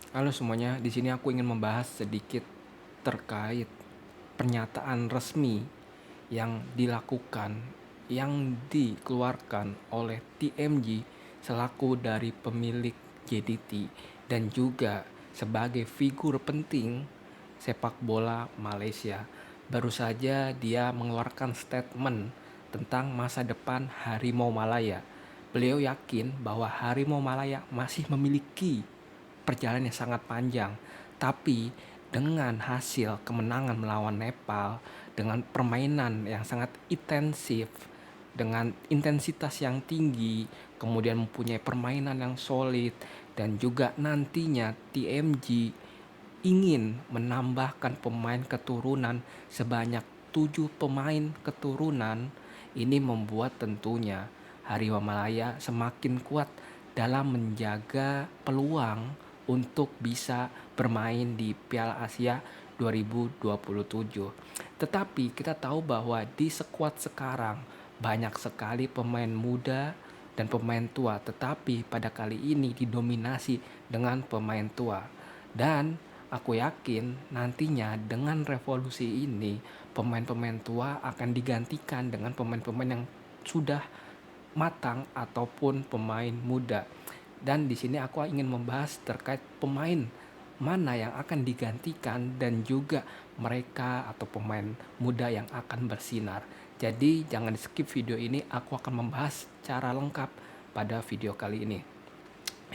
Halo semuanya, di sini aku ingin membahas sedikit terkait pernyataan resmi yang dilakukan, yang dikeluarkan oleh TMG selaku dari pemilik JDT dan juga sebagai figur penting sepak bola Malaysia. Baru saja dia mengeluarkan statement tentang masa depan Harimau Malaya. Beliau yakin bahwa Harimau Malaya masih memiliki perjalanan yang sangat panjang. Tapi dengan hasil kemenangan melawan Nepal, dengan permainan yang sangat intensif, dengan intensitas yang tinggi, kemudian mempunyai permainan yang solid, dan juga nantinya TMG ingin menambahkan pemain keturunan sebanyak 7 pemain keturunan. Ini membuat tentunya Harimau Malaya semakin kuat dalam menjaga peluang untuk bisa bermain di Piala Asia 2027. Tetapi kita tahu bahwa di skuad sekarang banyak sekali pemain muda dan pemain tua, tetapi pada kali ini didominasi dengan pemain tua. Dan aku yakin nantinya dengan revolusi ini pemain-pemain tua akan digantikan dengan pemain-pemain yang sudah matang ataupun pemain muda. Dan di sini aku ingin membahas terkait pemain mana yang akan digantikan dan juga mereka atau pemain muda yang akan bersinar. Jadi jangan di skip video ini, aku akan membahas secara lengkap pada video kali ini.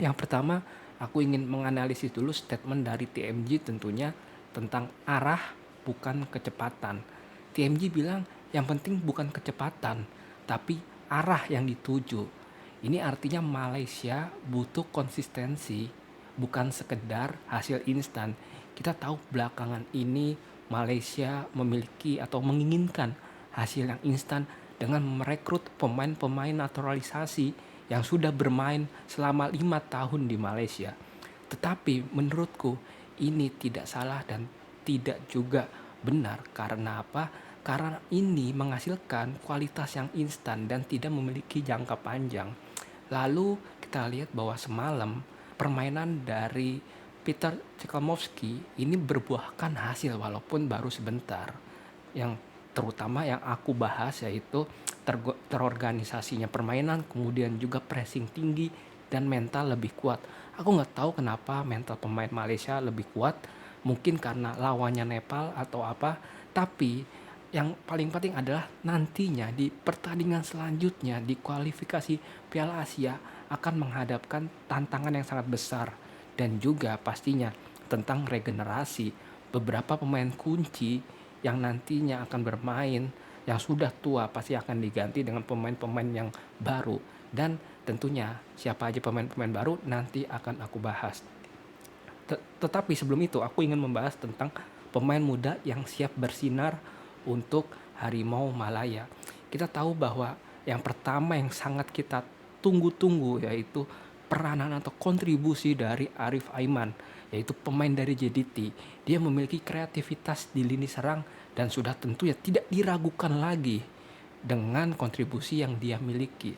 Yang pertama, aku ingin menganalisis dulu statement dari TMG tentunya tentang arah bukan kecepatan. TMG bilang yang penting bukan kecepatan, tapi arah yang dituju. Ini artinya Malaysia butuh konsistensi, bukan sekedar hasil instan. Kita tahu belakangan ini Malaysia memiliki atau menginginkan hasil yang instan dengan merekrut pemain-pemain naturalisasi yang sudah bermain selama 5 tahun di Malaysia. Tetapi menurutku ini tidak salah dan tidak juga benar. Karena apa? Karena ini menghasilkan kualitas yang instan dan tidak memiliki jangka panjang. Lalu kita lihat bahwa semalam permainan dari Peter Cechomowski ini berbuahkan hasil walaupun baru sebentar. Yang terutama yang aku bahas yaitu terorganisasinya permainan, kemudian juga pressing tinggi dan mental lebih kuat. Aku nggak tahu kenapa mental pemain Malaysia lebih kuat, mungkin karena lawannya Nepal atau apa. Tapi yang paling penting adalah nantinya di pertandingan selanjutnya di kualifikasi Piala Asia akan menghadapkan tantangan yang sangat besar dan juga pastinya tentang regenerasi beberapa pemain kunci yang nantinya akan bermain yang sudah tua pasti akan diganti dengan pemain-pemain yang baru. Dan tentunya siapa aja pemain-pemain baru nanti akan aku bahas. Tetapi sebelum itu aku ingin membahas tentang pemain muda yang siap bersinar untuk Harimau Malaya. Kita tahu bahwa yang pertama yang sangat kita tunggu-tunggu yaitu peranan atau kontribusi dari Arif Aiman, yaitu pemain dari JDT. Dia memiliki kreativitas di lini serang dan sudah tentu ya tidak diragukan lagi dengan kontribusi yang dia miliki.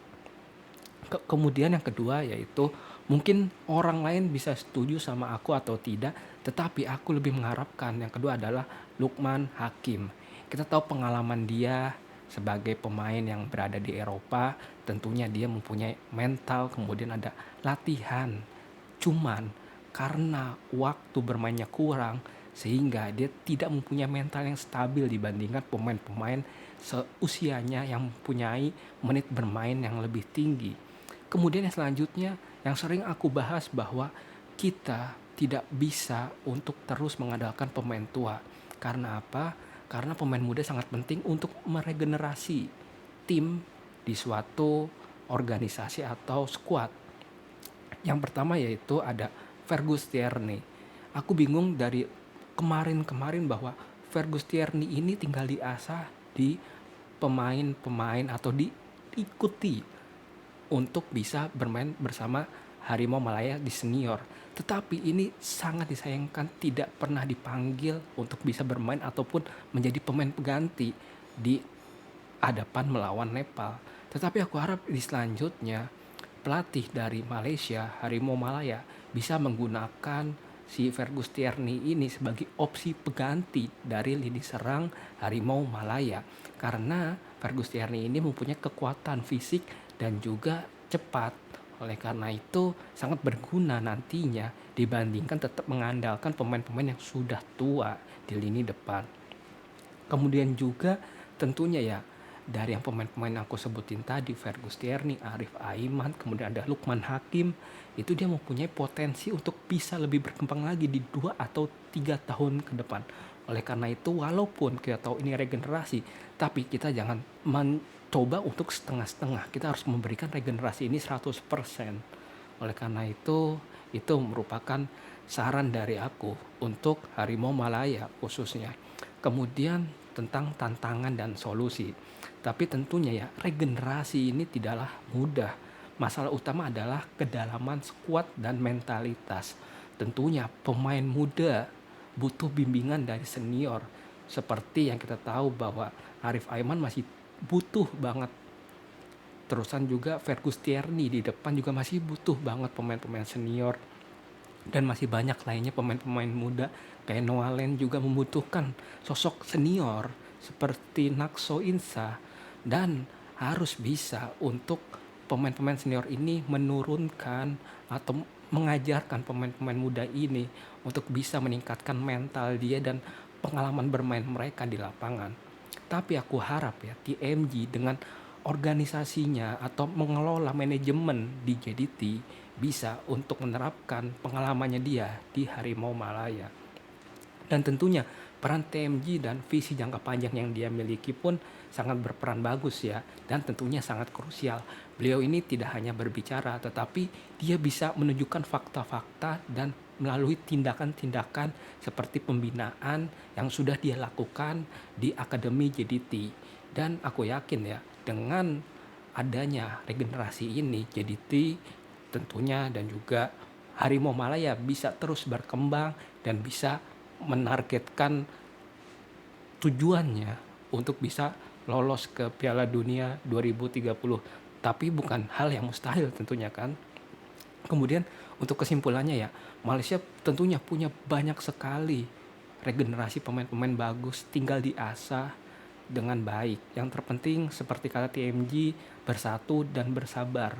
Kemudian yang kedua yaitu mungkin orang lain bisa setuju sama aku atau tidak, tetapi aku lebih mengharapkan yang kedua adalah Lukman Hakim. Kita tahu pengalaman dia sebagai pemain yang berada di Eropa, tentunya dia mempunyai mental, kemudian ada latihan. Cuman karena waktu bermainnya kurang sehingga dia tidak mempunyai mental yang stabil dibandingkan pemain-pemain seusianya yang mempunyai menit bermain yang lebih tinggi. Kemudian yang selanjutnya yang sering aku bahas bahwa kita tidak bisa untuk terus mengandalkan pemain tua. Karena apa? Karena pemain muda sangat penting untuk meregenerasi tim di suatu organisasi atau squad. Yang pertama yaitu ada Fergus Tierney. Aku bingung dari kemarin-kemarin bahwa Fergus Tierney ini tinggal diasah di pemain-pemain atau diikuti untuk bisa bermain bersama Harimau Malaya di senior. Tetapi ini sangat disayangkan tidak pernah dipanggil untuk bisa bermain ataupun menjadi pemain pengganti di hadapan melawan Nepal. Tetapi aku harap di selanjutnya pelatih dari Malaysia, Harimau Malaya, bisa menggunakan si Fergus Tierney ini sebagai opsi pengganti dari lini serang Harimau Malaya. Karena Fergus Tierney ini mempunyai kekuatan fisik dan juga cepat. Oleh karena itu sangat berguna nantinya dibandingkan tetap mengandalkan pemain-pemain yang sudah tua di lini depan. Kemudian juga tentunya ya dari yang pemain-pemain aku sebutin tadi, Fergus Tierney, Arif Aiman, kemudian ada Lukman Hakim, itu dia mempunyai potensi untuk bisa lebih berkembang lagi di 2 atau 3 tahun ke depan. Oleh karena itu walaupun kita tahu ini regenerasi, tapi kita jangan mencoba untuk setengah-setengah. Kita harus memberikan regenerasi ini 100%. Oleh karena itu merupakan saran dari aku untuk Harimau Malaya khususnya. Kemudian tentang tantangan dan solusi. Tapi tentunya ya regenerasi ini tidaklah mudah. Masalah utama adalah kedalaman skuad dan mentalitas. Tentunya pemain muda butuh bimbingan dari senior. Seperti yang kita tahu bahwa Arif Aiman masih butuh banget. Terusan juga Fergus Tierney di depan juga masih butuh banget pemain-pemain senior. Dan masih banyak lainnya pemain-pemain muda kayak Noalen juga membutuhkan sosok senior seperti Nakso Insa. Dan harus bisa untuk pemain-pemain senior ini menurunkan atau mengajarkan pemain-pemain muda ini untuk bisa meningkatkan mental dia dan pengalaman bermain mereka di lapangan. Tapi aku harap ya TMG dengan organisasinya atau mengelola manajemen di JDT bisa untuk menerapkan pengalamannya dia di Harimau Malaya. Dan tentunya peran TMG dan visi jangka panjang yang dia miliki pun sangat berperan bagus ya, dan tentunya sangat krusial. Beliau ini tidak hanya berbicara, tetapi dia bisa menunjukkan fakta-fakta dan melalui tindakan-tindakan seperti pembinaan yang sudah dia lakukan di Akademi JDT. Dan aku yakin ya, dengan adanya regenerasi ini, JDT tentunya dan juga Harimau Malaya bisa terus berkembang dan bisa menargetkan tujuannya untuk bisa lolos ke Piala Dunia 2030. Tapi bukan hal yang mustahil tentunya kan. Kemudian untuk kesimpulannya ya, Malaysia tentunya punya banyak sekali regenerasi pemain-pemain bagus, tinggal diasah dengan baik. Yang terpenting seperti kata TMG, bersatu dan bersabar.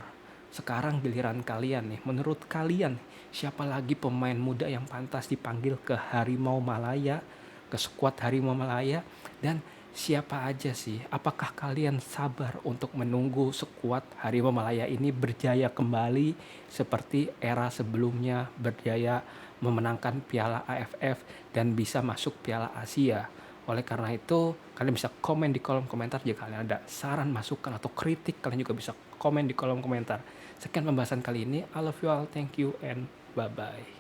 Sekarang giliran kalian nih, menurut kalian siapa lagi pemain muda yang pantas dipanggil ke Harimau Malaya, ke skuad Harimau Malaya, dan siapa aja sih? Apakah kalian sabar untuk menunggu skuad Harimau Malaya ini berjaya kembali seperti era sebelumnya, berjaya memenangkan Piala AFF dan bisa masuk Piala Asia? Oleh karena itu, kalian bisa komen di kolom komentar jika kalian ada saran, masukan, atau kritik. Kalian juga bisa komen di kolom komentar. Sekian pembahasan kali ini. I love you all, thank you, and bye-bye.